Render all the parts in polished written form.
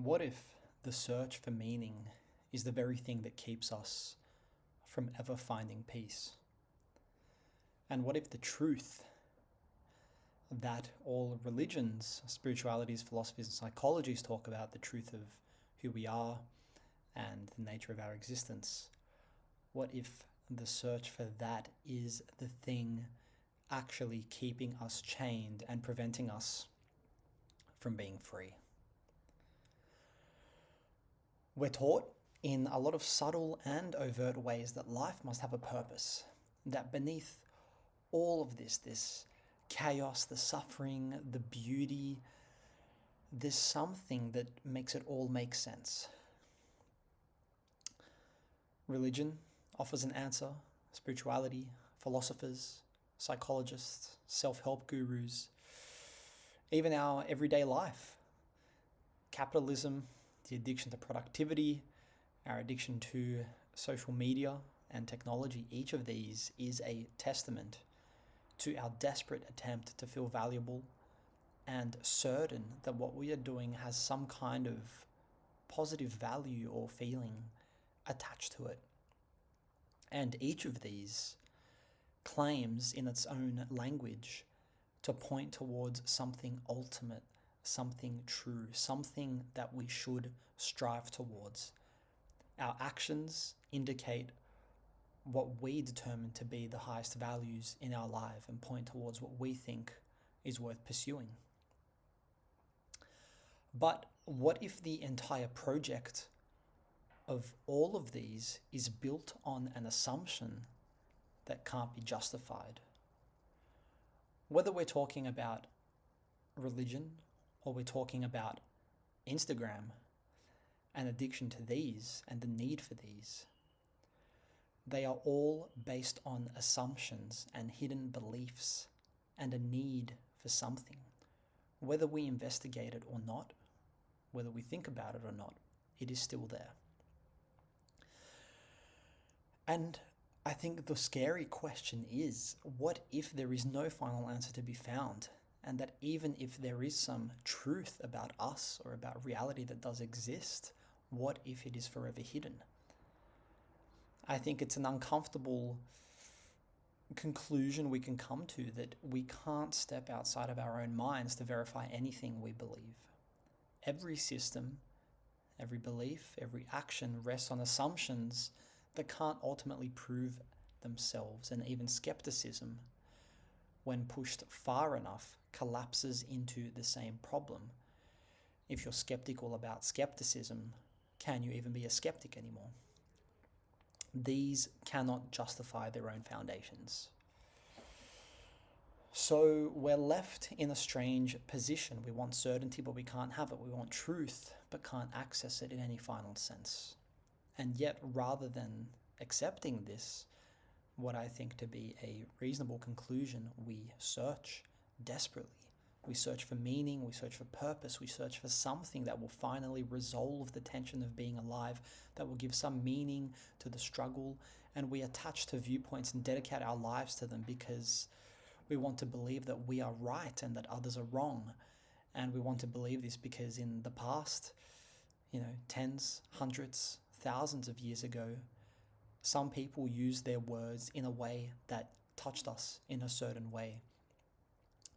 What if the search for meaning is the very thing that keeps us from ever finding peace? And what if the truth that all religions, spiritualities, philosophies, and psychologies talk about, the truth of who we are and the nature of our existence, what if the search for that is the thing actually keeping us chained and preventing us from being free? We're taught in a lot of subtle and overt ways that life must have a purpose, that beneath all of this chaos, the suffering, the beauty, there's something that makes it all make sense. Religion offers an answer, spirituality, philosophers, psychologists, self-help gurus, even our everyday life. Capitalism, the addiction to productivity, our addiction to social media and technology, each of these is a testament to our desperate attempt to feel valuable and certain that what we are doing has some kind of positive value or feeling attached to it. And each of these claims in its own language to point towards something ultimate, something true, something that we should strive towards. Our actions indicate what we determine to be the highest values in our life and point towards what we think is worth pursuing. But what if the entire project of all of these is built on an assumption that can't be justified? Whether we're talking about religion or we're talking about Instagram and addiction to these and the need for these, they are all based on assumptions and hidden beliefs and a need for something. Whether we investigate it or not, whether we think about it or not, it is still there. And I think the scary question is, what if there is no final answer to be found? And that even if there is some truth about us or about reality that does exist, what if it is forever hidden? I think it's an uncomfortable conclusion we can come to, that we can't step outside of our own minds to verify anything we believe. Every system, every belief, every action rests on assumptions that can't ultimately prove themselves, and even skepticism, when pushed far enough, collapses into the same problem. If you're skeptical about skepticism, can you even be a skeptic anymore? These cannot justify their own foundations. So we're left in a strange position. We want certainty, but we can't have it. We want truth, but can't access it in any final sense. And yet, rather than accepting this, what I think to be a reasonable conclusion, we search desperately. We search for meaning, we search for purpose, we search for something that will finally resolve the tension of being alive, that will give some meaning to the struggle, and we attach to viewpoints and dedicate our lives to them because we want to believe that we are right and that others are wrong. And we want to believe this because in the past, tens, hundreds, thousands of years ago, some people used their words in a way that touched us in a certain way.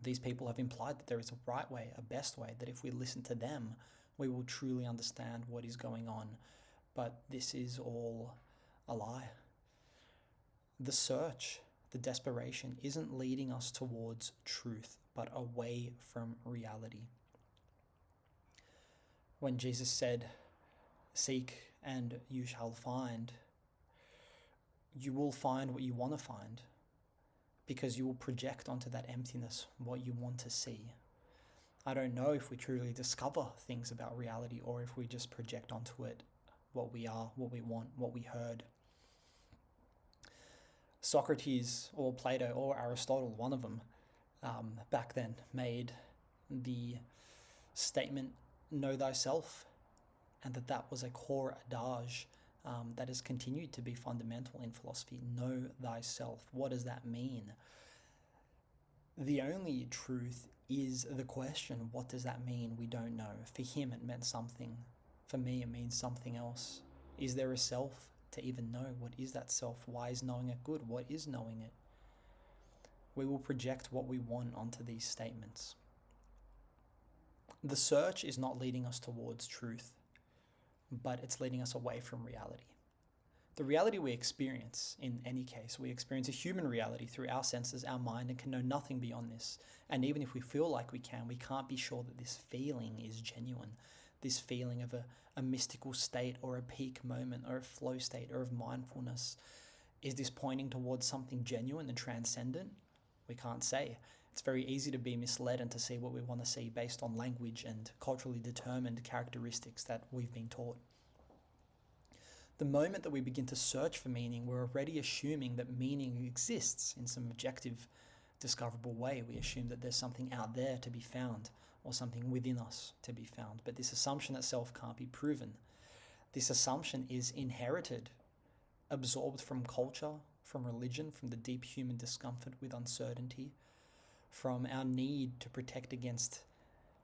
These people have implied that there is a right way, a best way, that if we listen to them, we will truly understand what is going on. But this is all a lie. The search, the desperation, isn't leading us towards truth, but away from reality. When Jesus said, "Seek and you shall find," you will find what you want to find, because you will project onto that emptiness what you want to see. I don't know if we truly discover things about reality or if we just project onto it what we are, what we want, what we heard. Socrates or Plato or Aristotle, one of them, back then made the statement, "Know thyself," and that was a core adage that has continued to be fundamental in philosophy. Know thyself. What does that mean? The only truth is the question, what does that mean? We don't know. For him, it meant something For me, it means something else. Is there a self to even know? What is that self? Why is knowing it good? What is knowing it? We will project what we want onto these statements. The search is not leading us towards truth, but it's leading us away from reality. The reality we experience, in any case, we experience a human reality through our senses, our mind, and can know nothing beyond this. And even if we feel like we can't be sure that this feeling is genuine. This feeling of a mystical state or a peak moment or a flow state or of mindfulness. Is this pointing towards something genuine and transcendent? We can't say. It's very easy to be misled and to see what we want to see based on language and culturally determined characteristics that we've been taught. The moment that we begin to search for meaning, we're already assuming that meaning exists in some objective, discoverable way. We assume that there's something out there to be found or something within us to be found. But this assumption itself can't be proven. This assumption is inherited, absorbed from culture, from religion, from the deep human discomfort with uncertainty, from our need to protect against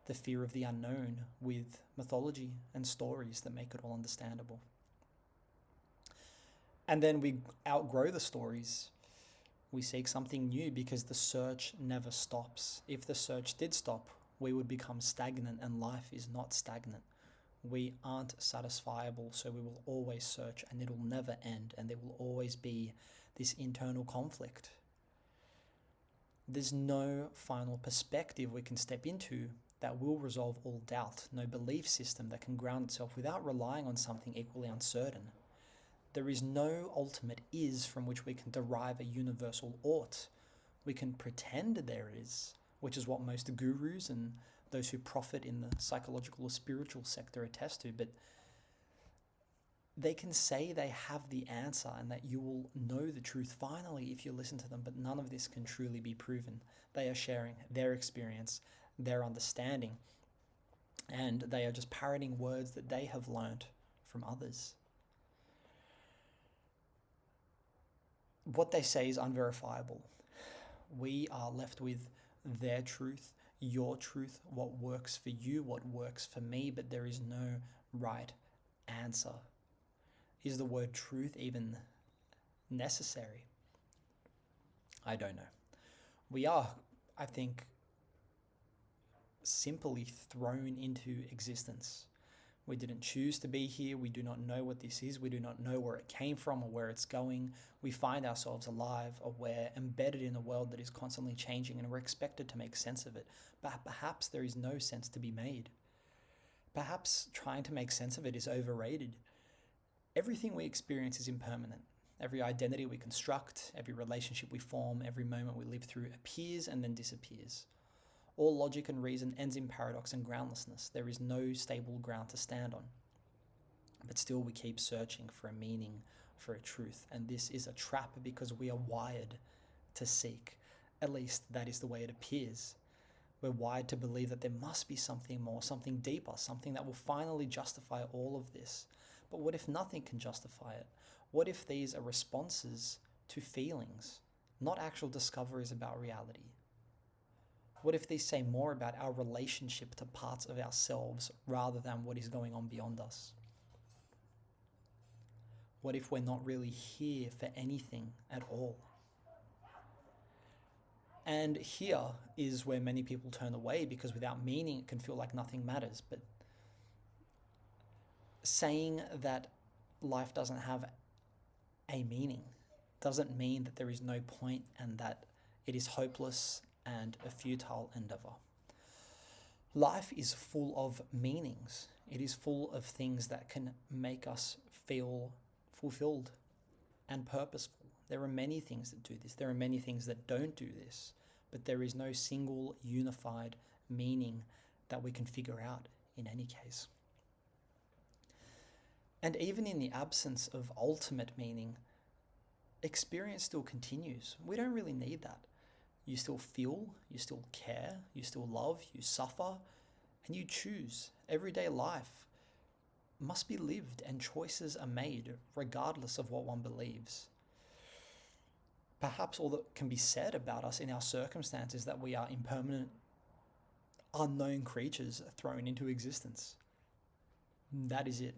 the fear of the unknown with mythology and stories that make it all understandable. And then we outgrow the stories. We seek something new because the search never stops. If the search did stop, we would become stagnant, and life is not stagnant. We aren't satisfiable, so we will always search, and it'll never end, and there will always be this internal conflict. There's no final perspective we can step into that will resolve all doubt, no belief system that can ground itself without relying on something equally uncertain. There is no ultimate is from which we can derive a universal ought. We can pretend there is, which is what most gurus and those who profit in the psychological or spiritual sector attest to, but they can say they have the answer and that you will know the truth finally if you listen to them, but none of this can truly be proven. They are sharing their experience, their understanding, and they are just parroting words that they have learned from others. What they say is unverifiable. We are left with their truth, your truth, what works for you, what works for me, but there is no right answer. Is the word truth even necessary? I don't know. We are, I think, simply thrown into existence. We didn't choose to be here. We do not know what this is. We do not know where it came from or where it's going. We find ourselves alive, aware, embedded in a world that is constantly changing, and we're expected to make sense of it. But perhaps there is no sense to be made. Perhaps trying to make sense of it is overrated. Everything we experience is impermanent. Every identity we construct, every relationship we form, every moment we live through appears and then disappears. All logic and reason ends in paradox and groundlessness. There is no stable ground to stand on. But still we keep searching for a meaning, for a truth. And this is a trap because we are wired to seek. At least that is the way it appears. We're wired to believe that there must be something more, something deeper, something that will finally justify all of this. But what if nothing can justify it? What if these are responses to feelings, not actual discoveries about reality? What if these say more about our relationship to parts of ourselves rather than what is going on beyond us? What if we're not really here for anything at all? And here is where many people turn away, because without meaning it can feel like nothing matters. But saying that life doesn't have a meaning doesn't mean that there is no point and that it is hopeless and a futile endeavor. Life is full of meanings. It is full of things that can make us feel fulfilled and purposeful. There are many things that do this. There are many things that don't do this, but there is no single unified meaning that we can figure out in any case. And even in the absence of ultimate meaning, experience still continues. We don't really need that. You still feel, you still care, you still love, you suffer, and you choose. Everyday life must be lived, and choices are made regardless of what one believes. Perhaps all that can be said about us in our circumstances is that we are impermanent, unknown creatures thrown into existence. That is it.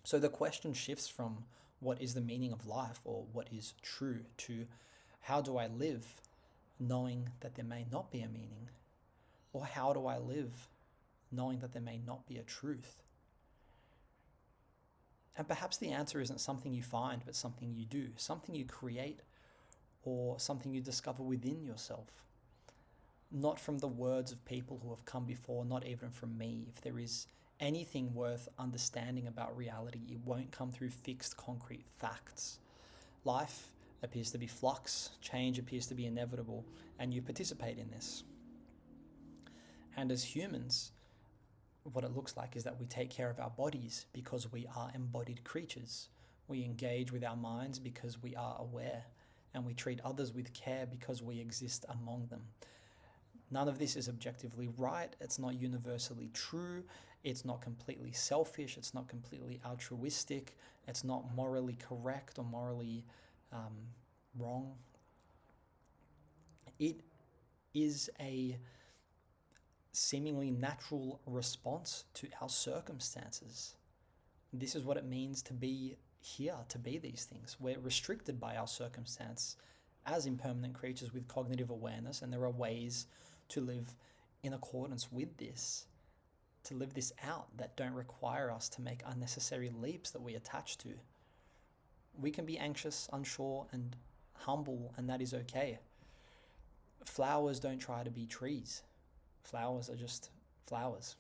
So the question shifts from what is the meaning of life or what is true to how do I live knowing that there may not be a meaning? Or how do I live knowing that there may not be a truth? And perhaps the answer isn't something you find, but something you do, something you create, or something you discover within yourself. Not from the words of people who have come before, not even from me. If there is anything worth understanding about reality, it won't come through fixed concrete facts. Life appears to be flux, change appears to be inevitable, and you participate in this. And as humans, what it looks like is that we take care of our bodies because we are embodied creatures. We engage with our minds because we are aware, and we treat others with care because we exist among them. None of this is objectively right. It's not universally true. It's not completely selfish. It's not completely altruistic. It's not morally correct or morally wrong. It is a seemingly natural response to our circumstances. This is what it means to be here, to be these things. We're restricted by our circumstance as impermanent creatures with cognitive awareness, and there are ways to live in accordance with this, to live this out that don't require us to make unnecessary leaps that we attach to. We can be anxious, unsure, and humble, and that is okay. Flowers don't try to be trees. Flowers are just flowers.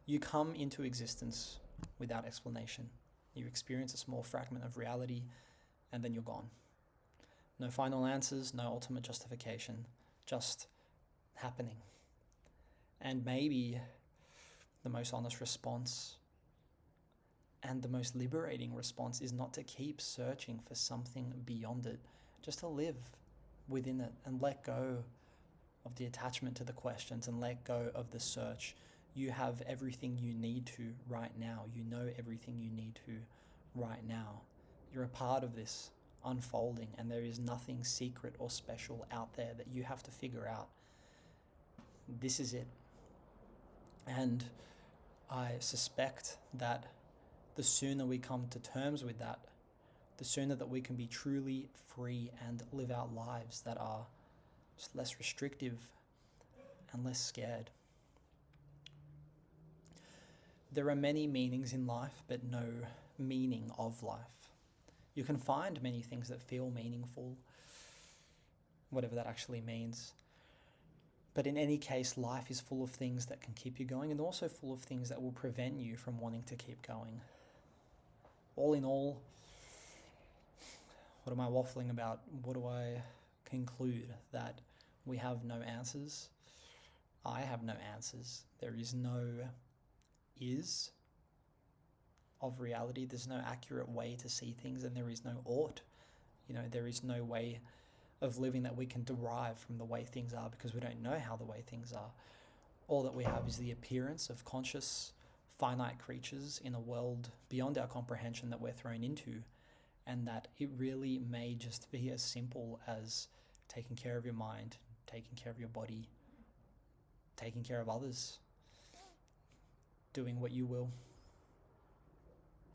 You come into existence without explanation. You experience a small fragment of reality, and then you're gone. No final answers, no ultimate justification, just happening. And maybe the most honest response and the most liberating response is not to keep searching for something beyond it, just to live within it and let go of the attachment to the questions and let go of the search. You have everything you need to right now. You know everything you need to right now. You're a part of this unfolding, and there is nothing secret or special out there that you have to figure out. This is it. And I suspect that the sooner we come to terms with that, the sooner that we can be truly free and live out lives that are just less restrictive and less scared. There are many meanings in life, but no meaning of life. You can find many things that feel meaningful, whatever that actually means. But in any case, life is full of things that can keep you going, and also full of things that will prevent you from wanting to keep going. All in all, what am I waffling about? What do I conclude? That we have no answers. I have no answers. There is no is of reality. There's no accurate way to see things, and there is no ought. There is no way of living that we can derive from the way things are, because we don't know how the way things are. All that we have is the appearance of conscious, finite creatures in a world beyond our comprehension that we're thrown into, and that it really may just be as simple as taking care of your mind, taking care of your body, taking care of others, doing what you will.